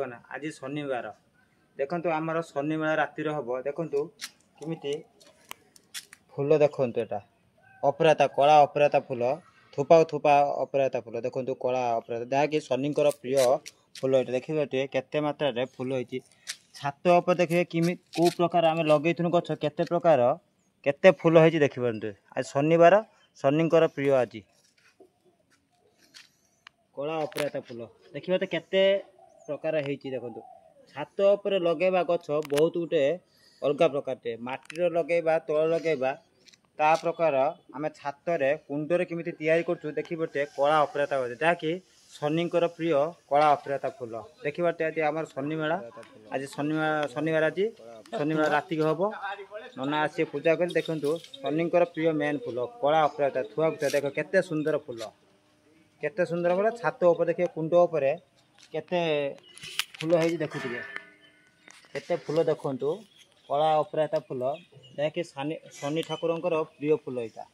ना आज शनिवार देखु आमर शनिवार रातिर हम देखु किमिति फूल देखु एटा अपराता कला अपराता फूल थोपा थोपा अपराता फूल देखु कला अपराता जहाँकि शनिकर प्रिय फूल ये देखिए केते मात्रा फूल होती छात उपर देखिए किमि को प्रकार आम लगे गछ केते प्रकार केते फूल होती देखिए आज शनिवार शनिकर प्रिय आज कला अपराता फूल देखिए तो केते प्रकार होती देखो छात उपर लगेबा गछ बहुत गुटे अलग प्रकार माटी लगेबा तल लगेबा ता प्रकार आम छात कुंडरे केमिति तैयारी करछु देखिबटे कला अपराता जहाँकि शनिकर प्रिय कला अपराता फूल देखिबटे आज आम शनिमेला आज शनिवार आज शनिवार राति हम नना आसी पूजा कर देखु शनिकर प्रिय मेन फूल कला अपराता थुआ देख केते सुंदर फूल केते सुंदर फूल छात उपर देखिए कुंड उपर केते फूल है देखुए केते फूल देखु कला अपराता फूल जहाँकि शनि ठाकुर प्रिय फूल यहाँ।